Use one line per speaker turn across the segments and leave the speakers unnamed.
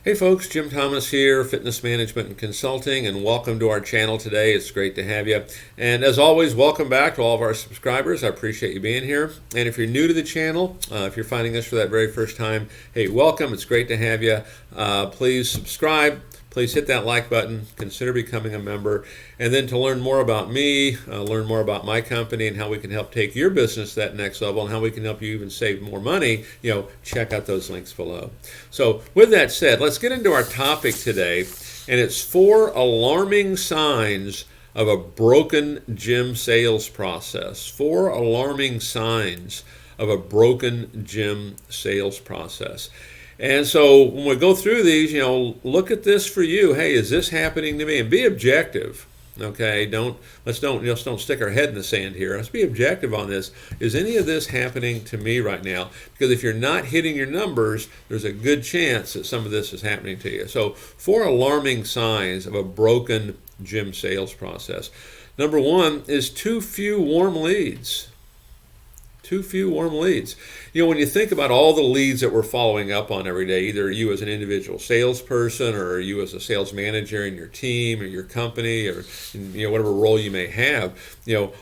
Hey folks, Jim Thomas here, Fitness Management and Consulting, and welcome to our channel today. It's great to have you. And as always, welcome back to all of our subscribers. I appreciate you being here. And if you're new to the channel, if you're finding us for that very first time, hey, welcome. It's great to have you. Please subscribe. Please hit that like button, consider becoming a member, and then to learn more about me, learn more about my company and how we can help take your business to that next level and how we can help you even save more money, check out those links below. So with that said, let's get into our topic today, and it's 4 alarming signs of a broken gym sales process. 4 alarming signs of a broken gym sales process. And so when we go through these, look at this for you. Hey, is this happening to me? And be objective. Okay, let's don't stick our head in the sand here. Let's be objective on this. Is any of this happening to me right now? Because if you're not hitting your numbers, there's a good chance that some of this is happening to you. So 4 alarming signs of a broken gym sales process. Number 1 is too few warm leads. Too few warm leads. When you think about all the leads that we're following up on every day, either you as an individual salesperson or you as a sales manager in your team or your company or whatever role you may have,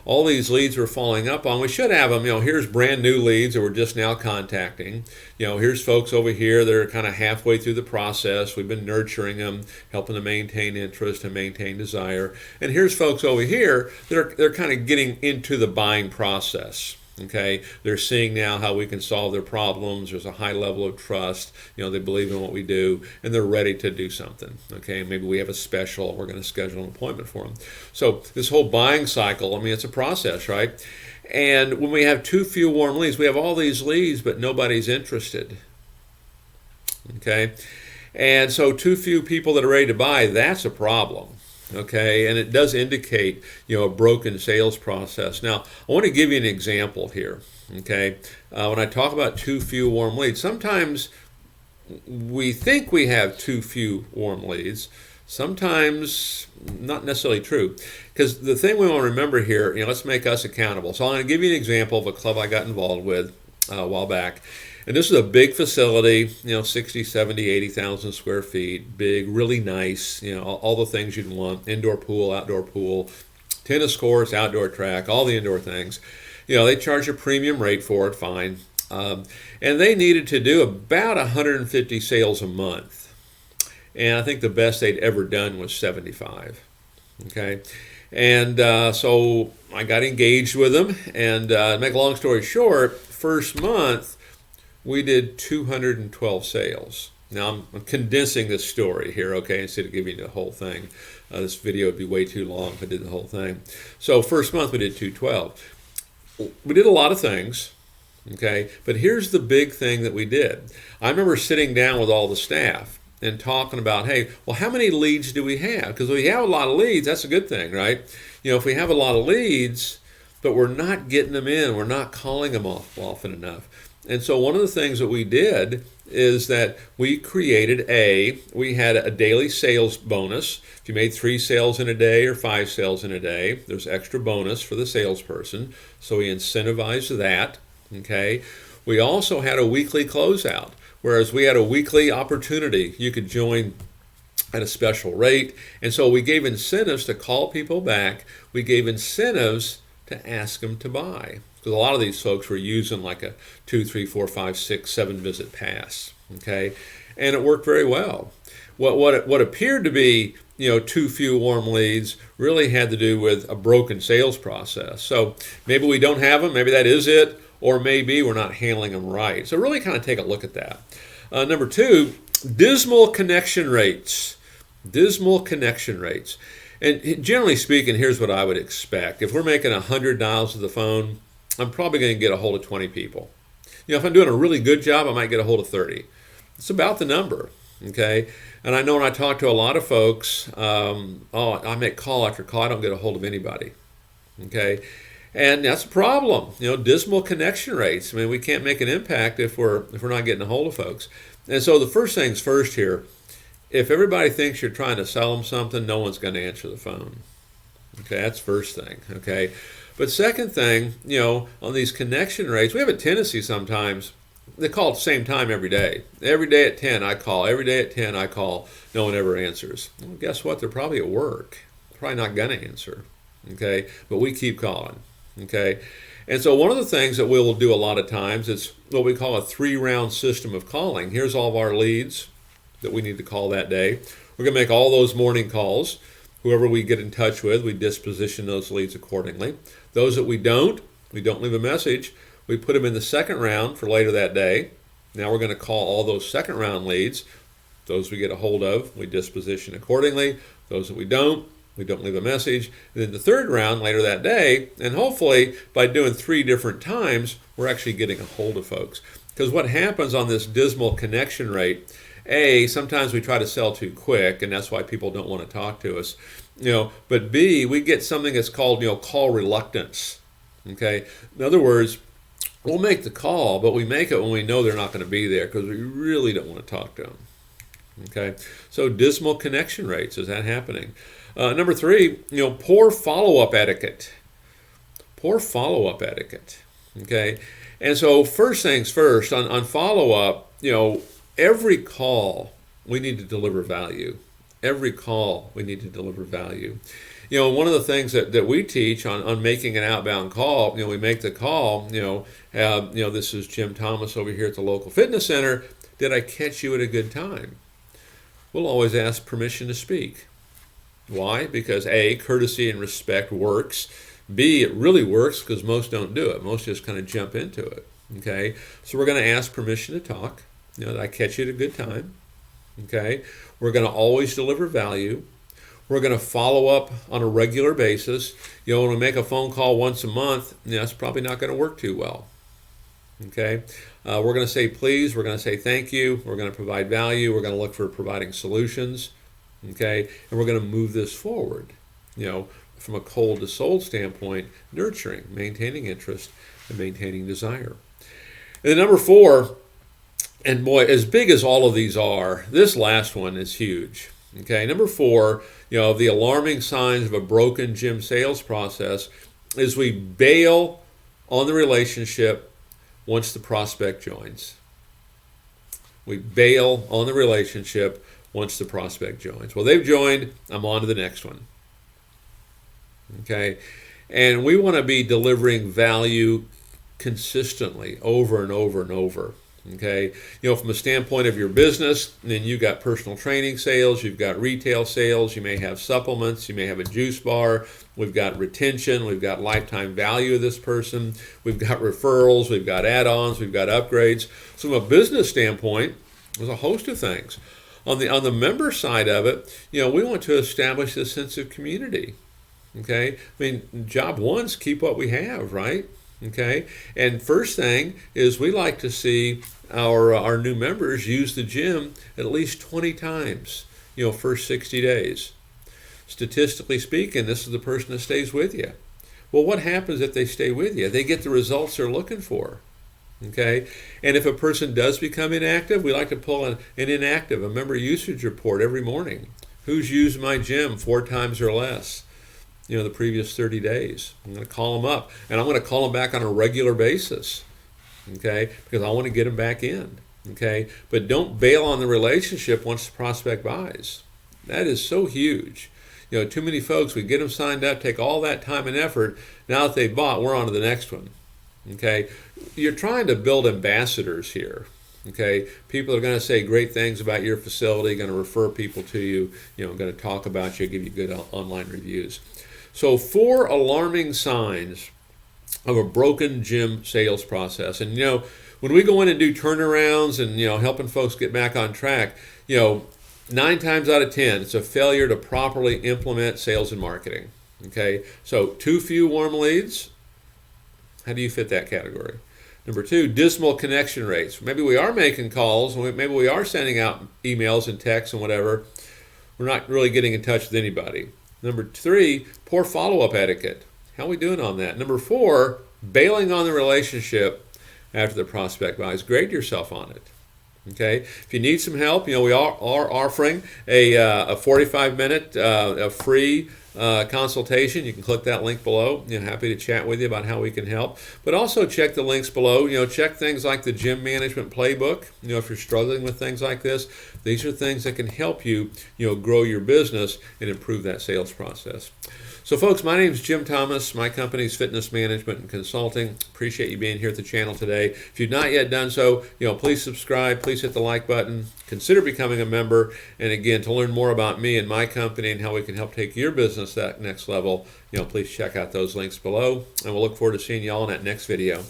all these leads we're following up on, we should have them. Here's brand new leads that we're just now contacting. Here's folks over here that are kind of halfway through the process. We've been nurturing them, helping to maintain interest and maintain desire. And here's folks over here that they're kind of getting into the buying process. Okay, they're seeing now how we can solve their problems. There's a high level of trust. They believe in what we do, and they're ready to do something. Okay, maybe we have a special. We're going to schedule an appointment for them. So this whole buying cycle, it's a process, right? And when we have too few warm leads, we have all these leads, but nobody's interested. Okay, and so too few people that are ready to buy, that's a problem. Okay, and it does indicate, a broken sales process. Now, I want to give you an example here. Okay, when I talk about too few warm leads, sometimes we think we have too few warm leads. Sometimes not necessarily true. Because the thing we want to remember here, let's make us accountable. So I'm going to give you an example of a club I got involved with a while back. And this is a big facility, 60, 70, 80,000 square feet, big, really nice, all the things you'd want, indoor pool, outdoor pool, tennis courts, outdoor track, all the indoor things. They charge a premium rate for it, fine. And they needed to do about 150 sales a month. And I think the best they'd ever done was 75. Okay. And so I got engaged with them. And to make a long story short, first month, we did 212 sales. Now, I'm condensing this story here, okay, instead of giving you the whole thing. This video would be way too long if I did the whole thing. So first month, we did 212. We did a lot of things, okay, but here's the big thing that we did. I remember sitting down with all the staff and talking about, hey, well, how many leads do we have? Because if we have a lot of leads, that's a good thing, right? If we have a lot of leads, but we're not getting them in, we're not calling them often enough. And so one of the things that we did is that we had a daily sales bonus. If you made 3 sales in a day or 5 sales in a day, there's extra bonus for the salesperson. So we incentivized that, okay? We also had a weekly closeout, whereas we had a weekly opportunity. You could join at a special rate. And so we gave incentives to call people back. We gave incentives to ask them to buy. Because a lot of these folks were using like a 2, 3, 4, 5, 6, 7 visit pass, okay? And it worked very well. What appeared to be, too few warm leads really had to do with a broken sales process. So maybe we don't have them, maybe that is it, or maybe we're not handling them right. So really kind of take a look at that. Number 2, dismal connection rates. Dismal connection rates. And generally speaking, here's what I would expect. If we're making 100 dials to the phone, I'm probably going to get a hold of 20 people. If I'm doing a really good job, I might get a hold of 30. It's about the number, okay? And I know when I talk to a lot of folks, I make call after call, I don't get a hold of anybody, okay? And that's a problem, dismal connection rates. We can't make an impact if we're not getting a hold of folks. And so the first things first here, if everybody thinks you're trying to sell them something, no one's going to answer the phone. Okay, that's first thing, okay? But second thing, on these connection rates, we have a tendency sometimes they call at the same time every day. Every day at 10 I call. Every day at 10 I call. No one ever answers. Well, guess what? They're probably at work. They're probably not going to answer. Okay? But we keep calling. Okay? And so one of the things that we'll do a lot of times is what we call a 3-round system of calling. Here's all of our leads that we need to call that day. We're going to make all those morning calls. Whoever we get in touch with, we disposition those leads accordingly. Those that we don't leave a message. We put them in the second round for later that day. Now we're going to call all those second round leads. Those we get a hold of, we disposition accordingly. Those that we don't leave a message. And then the third round later that day, and hopefully by doing 3 different times, we're actually getting a hold of folks. Because what happens on this dismal connection rate, sometimes we try to sell too quick, and that's why people don't want to talk to us. But B, we get something that's called call reluctance. Okay? In other words, we'll make the call, but we make it when we know they're not going to be there because we really don't want to talk to them. Okay? So dismal connection rates, is that happening? Number 3, poor follow-up etiquette. Poor follow-up etiquette. Okay? And so first things first, on follow-up, every call we need to deliver value. Every call we need to deliver value. One of the things that we teach on making an outbound call, we make the call, this is Jim Thomas over here at the local fitness center. Did I catch you at a good time? We'll always ask permission to speak. Why? Because A, courtesy and respect works. B, it really works because most don't do it. Most just kind of jump into it. Okay? So we're going to ask permission to talk. Did I catch you at a good time? Okay? We're going to always deliver value. We're going to follow up on a regular basis. When we make a phone call once a month, that's probably not going to work too well. Okay? We're going to say please. We're going to say thank you. We're going to provide value. We're going to look for providing solutions. Okay? And we're going to move this forward. From a cold to sold standpoint, nurturing, maintaining interest, and maintaining desire. And then number 4, and boy, as big as all of these are, this last one is huge. Okay, number 4, the alarming signs of a broken gym sales process is we bail on the relationship once the prospect joins. We bail on the relationship once the prospect joins. Well, they've joined, I'm on to the next one. Okay, and we want to be delivering value consistently over and over and over. Okay, from a standpoint of your business, then you've got personal training sales, you've got retail sales, you may have supplements, you may have a juice bar, we've got retention, we've got lifetime value of this person, we've got referrals, we've got add-ons, we've got upgrades. So from a business standpoint, there's a host of things. On the member side of it, we want to establish this sense of community. Okay, job 1's keep what we have, right? Okay, and first thing is we like to see our new members use the gym at least 20 times, first 60 days. Statistically speaking, this is the person that stays with you. Well, what happens if they stay with you? They get the results they're looking for. Okay, and if a person does become inactive, we like to pull an inactive, a member usage report every morning. Who's used my gym 4 times or less? The previous 30 days. I'm going to call them up, and I'm going to call them back on a regular basis, okay, because I want to get them back in, okay? But don't bail on the relationship once the prospect buys. That is so huge. Too many folks, we get them signed up, take all that time and effort. Now that they've bought, we're on to the next one, okay? You're trying to build ambassadors here, okay? People are going to say great things about your facility, going to refer people to you, going to talk about you, give you good online reviews. So 4 alarming signs of a broken gym sales process. And, when we go in and do turnarounds and, helping folks get back on track, 9 times out of 10, it's a failure to properly implement sales and marketing. Okay, so too few warm leads. How do you fit that category? Number 2, dismal connection rates. Maybe we are making calls, maybe we are sending out emails and texts and whatever. We're not really getting in touch with anybody. Number 3, poor follow-up etiquette. How are we doing on that? Number 4, bailing on the relationship after the prospect buys. Grade yourself on it. Okay. If you need some help, we are offering a 45-minute free consultation, you can click that link below. Happy to chat with you about how we can help. But also check the links below. Check things like the gym management playbook. If you're struggling with things like this, these are things that can help you, grow your business and improve that sales process. So folks, my name is Jim Thomas. My company is Fitness Management and Consulting. Appreciate you being here at the channel today. If you've not yet done so, please subscribe, please hit the like button, consider becoming a member. And again, to learn more about me and my company and how we can help take your business to that next level, please check out those links below. And we'll look forward to seeing you all in that next video.